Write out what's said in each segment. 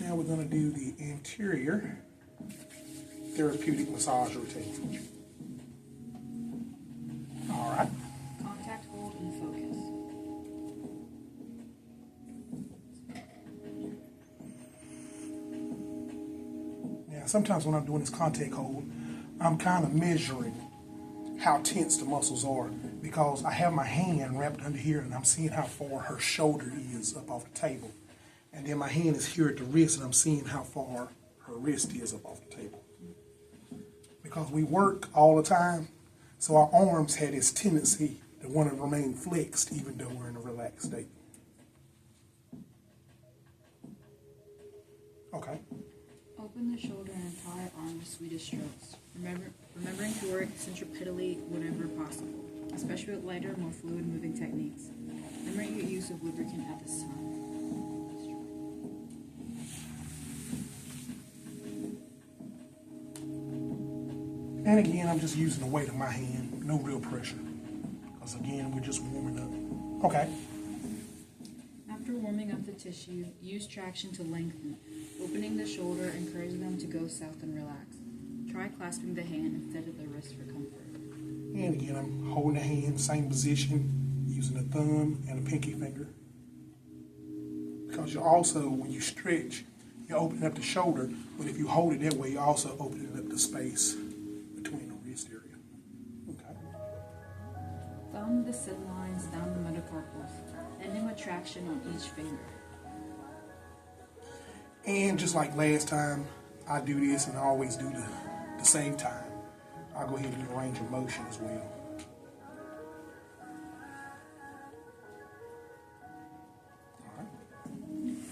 Now we're going to do the anterior therapeutic massage routine. All right. Contact, hold, and focus. Now, sometimes when I'm doing this contact hold, I'm kind of measuring how tense the muscles are because I have my hand wrapped under here and I'm seeing how far her shoulder is up off the table. And then my hand is here at the wrist and I'm seeing how far her wrist is up off the table. Because we work all the time, so our arms had this tendency to want to remain flexed even though we're in a relaxed state. Okay. Open the shoulder and entire arm with Swedish strokes. Remembering to work centripetally whenever possible, especially with lighter, more fluid moving techniques. Limit your use of lubricant at this time. And again, I'm just using the weight of my hand, no real pressure. Because again, we're just warming up. Okay. After warming up the tissue, use traction to lengthen. Opening the shoulder, encouraging them to go south and relax. Try clasping the hand instead of the wrist for comfort. And again, I'm holding the hand, same position, using the thumb and a pinky finger. Because you also, when you stretch, you're opening up the shoulder, but if you hold it that way, you're also opening up the space between the wrist area. Okay. Thumb the sin lines down the metacarpals, ending with traction on each finger. And just like last time, I do this and I always do the same time. I'll go ahead and do range of motion as well.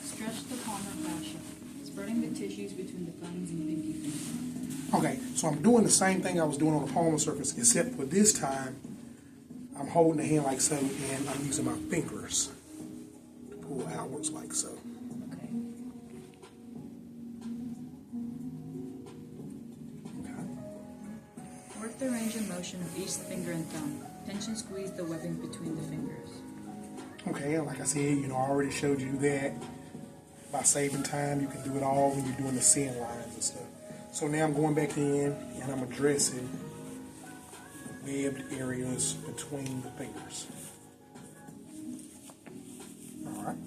Stretch the palmar fascia, spreading the tissues between the thumbs and pinky fingers. Okay, so I'm doing the same thing I was doing on the palmar surface, except for this time, I'm holding the hand like so, and I'm using my fingers to pull outwards like so. Okay. Okay. Work the range of motion of each finger and thumb. Pinch and squeeze the webbing between the fingers. Okay, and like I said, I already showed you that. By saving time, you can do it all when you're doing the sin lines and stuff. So now I'm going back in and I'm addressing webbed areas between the fingers. Alright.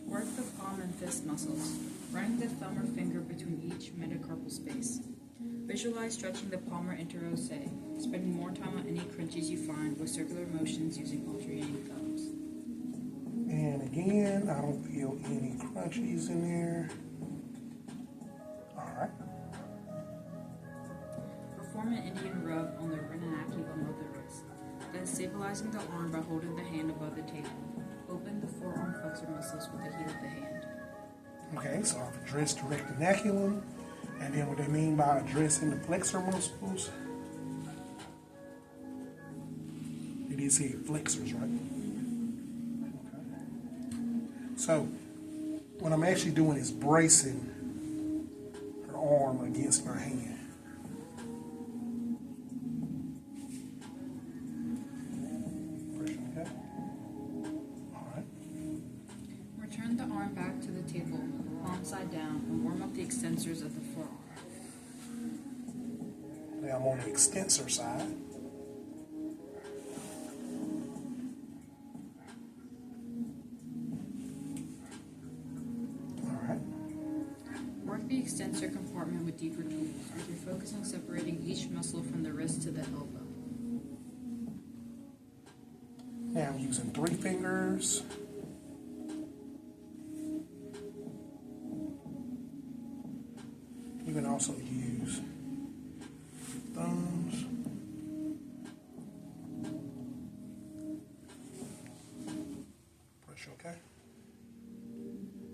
Work the palm and fist muscles, running the thumb or finger between each metacarpal space. Visualize stretching the palmar interosseous, spending more time on any crunchies you find with circular motions using alternating thumbs. And again, I don't feel any crunchies in there. Alright. Perform an Indian rub on the retinaculum of the wrist, then stabilizing the arm by holding the hand above the table. Open the forearm flexor muscles with the heel of the hand. Okay, so I've addressed the retinaculum, and then what they mean by addressing the flexor muscles, you did say flexors, right? So, what I'm actually doing is bracing her arm against my hand. Okay. All right. Return the arm back to the table, palm side down, and warm up the extensors of the forearm. Now I'm on the extensor side. Work the extensor compartment with deeper tools, with your focus on separating each muscle from the wrist to the elbow. Now I'm using 3 fingers. You can also use thumbs. Pressure, okay?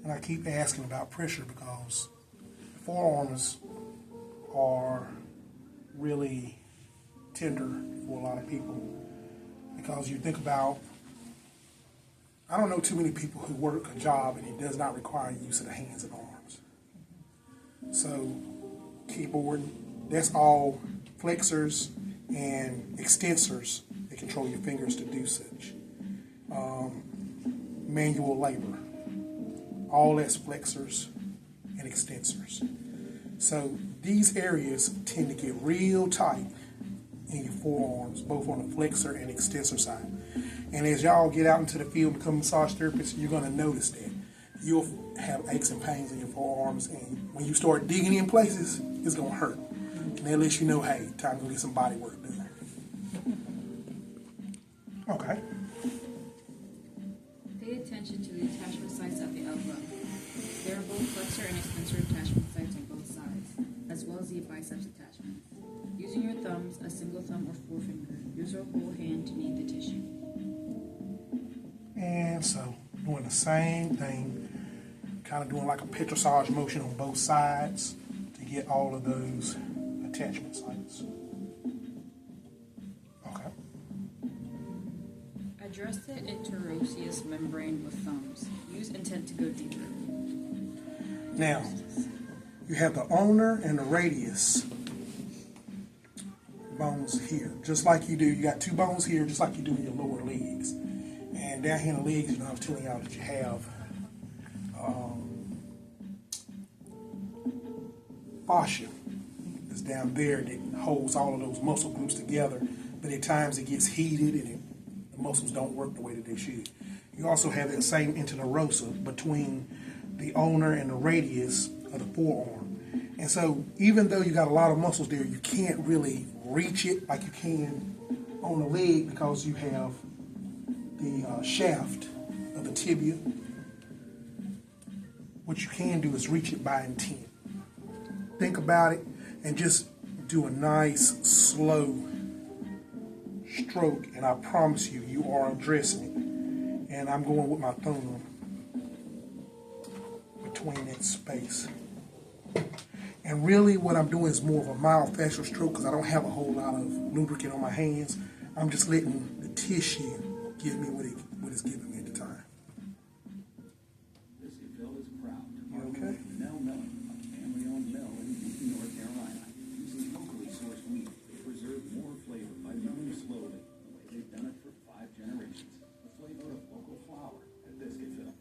And I keep asking about pressure because forearms are really tender for a lot of people because you think about, I don't know too many people who work a job and it does not require use of the hands and arms. So keyboard, that's all flexors and extensors that control your fingers to do such. Manual labor, all that's flexors and extensors. So these areas tend to get real tight in your forearms, both on the flexor and extensor side. And as y'all get out into the field and become massage therapists, you're going to notice that. You'll have aches and pains in your forearms, and when you start digging in places, it's going to hurt. And that lets you know, hey, time to get some body work done. Okay. Pay attention to the attachment sites at the elbow. There are both flexor and extensor attachment sites on both sides, as well as the biceps attachment. Using your thumbs, a single thumb or forefinger, use your whole hand to knead the tissue. And so, doing the same thing, kind of doing like a petrissage motion on both sides to get all of those attachment sites. Okay. Address the interosseous membrane with thumbs. Use intent to go deeper. Now, you have the ulnar and the radius bones here, just like you do. You got two bones here, just like you do in your lower legs. And down here in the legs, I was telling y'all that you have fascia that's down there that holds all of those muscle groups together. But at times it gets heated and the muscles don't work the way that they should. You also have that same internerosa between the ulnar and the radius of the forearm. And so even though you got a lot of muscles there, you can't really reach it like you can on the leg because you have the shaft of the tibia. What you can do is reach it by intent. Think about it and just do a nice, slow stroke, and I promise you, you are addressing it. And I'm going with my thumb between that space. And really what I'm doing is more of a myofascial stroke because I don't have a whole lot of lubricant on my hands. I'm just letting the tissue give me what it's giving me at the time. This field is proud to You partner okay? with Mel Milling, a family-owned mill in Beacon, North Carolina. Using locally sourced wheat, they preserve more flavor by milling slowly, the way they've done it for 5 generations. The flavor of local flour at Biscuitville.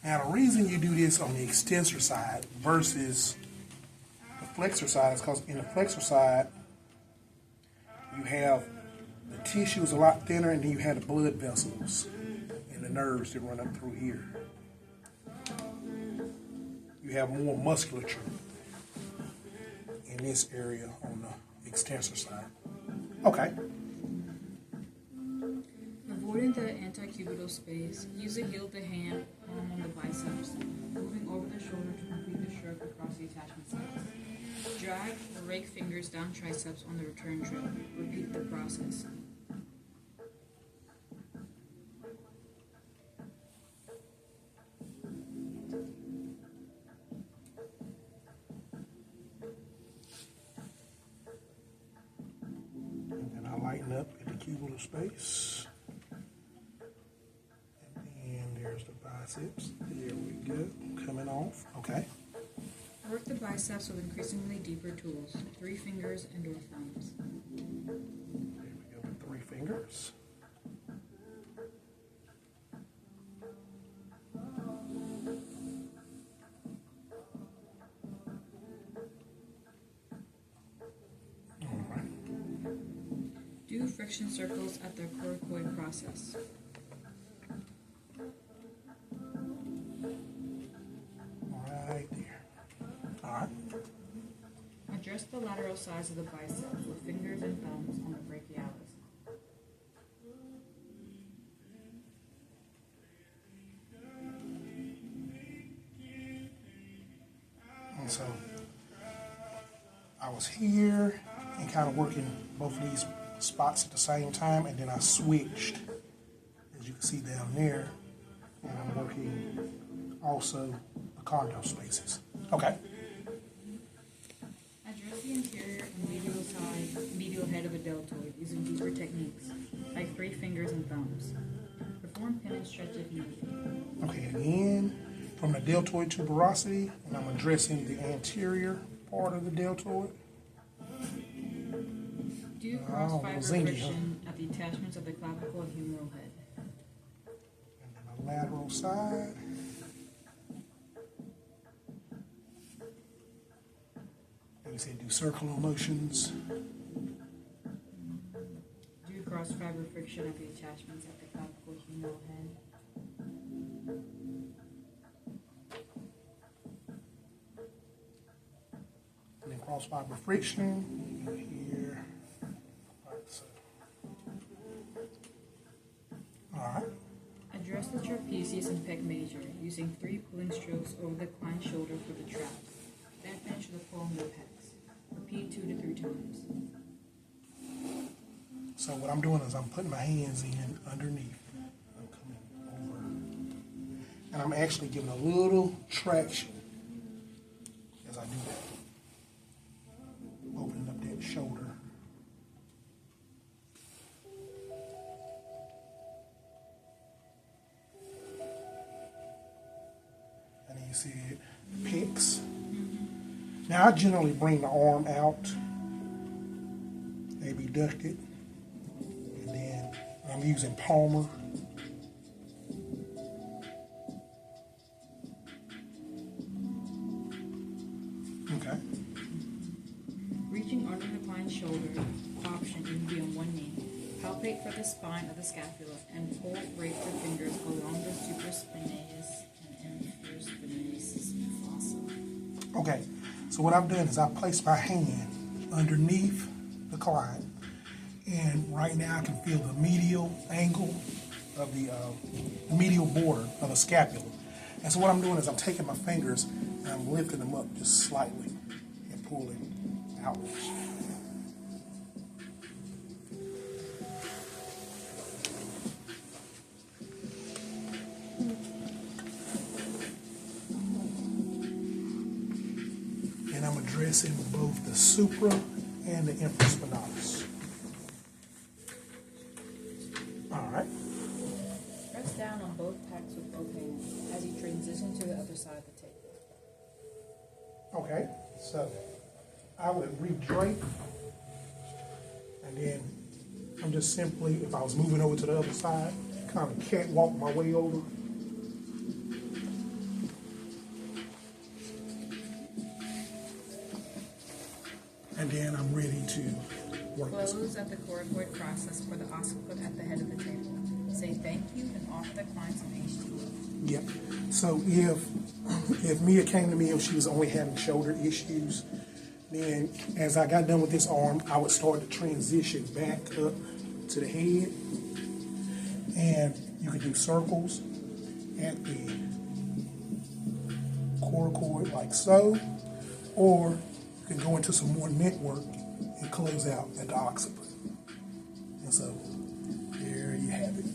Now, the reason you do this on the extensor side versus the flexor side is because in the flexor side, you have the tissue is a lot thinner, and then you have the blood vessels and the nerves that run up through here. You have more musculature in this area on the extensor side. Okay. Avoiding the antecubital space, use the heel of the hand, palm on the biceps, moving over the shoulder to complete the stroke across the attachment sites. Drag or rake fingers down triceps on the return drill. Repeat the process. And then I lighten up in the cubital space. And there's the biceps. There we go. Coming off. Okay. Work the biceps with increasingly deeper tools, 3 fingers and or thumbs. There we go with 3 fingers. All right. Do friction circles at the coracoid process. Right there. All right. Address the lateral sides of the biceps with fingers and thumbs on the brachialis. And so I was here and kind of working both of these spots at the same time, and then I switched, as you can see down there, and I'm working also the condo spaces. Okay. Address the interior and medial side, medial head of a deltoid using deeper techniques, like 3 fingers and thumbs. Perform pin and stretch if needed. Okay, again, from the deltoid tuberosity, and I'm addressing the anterior part of the deltoid. Do cross fiber zingy, friction at the attachments of the clavicle and humeral head. And then the lateral side. And we said do circular motions. Do cross fiber friction at the attachments of the clavicle and humeral head. And then cross fiber friction here. Alright. Address the trapezius and pec major using 3 pulling strokes over the client's shoulder for the trap. Then finish with a pull on the pecs. Repeat 2 to 3 times. So what I'm doing is I'm putting my hands in underneath. I'm coming over. And I'm actually giving a little traction as I do that. Opening up that shoulder. And then you see it picks. Now I generally bring the arm out, maybe duct it, and then I'm using palmar. Okay. Reaching under the client's shoulder, option can be on one knee. Palpate for the spine of the scapula and pull right the fingers along the supraspinatus and infraspinatus fossa. Okay, so what I've done is I placed my hand underneath the client, and right now I can feel the medial angle of the medial border of the scapula. And so what I'm doing is I'm taking my fingers and I'm lifting them up just slightly and pulling outwards. And I'm addressing both the supra and the infraspinatus. All right. Press down on both pecs with both hands as you transition to the other side of the table. Okay, so I would redrape, and then I'm just simply, if I was moving over to the other side, kind of catwalk my way over. And then I'm ready to work this. Close at the coracoid process for the occiput at the head of the table. Say thank you and offer the client some H2O. Yep. So if Mia came to me and she was only having shoulder issues, then as I got done with this arm, I would start to transition back up to the head. And you could do circles at the coracoid like so, or you can go into some more network and close out at the occiput. And so there you have it.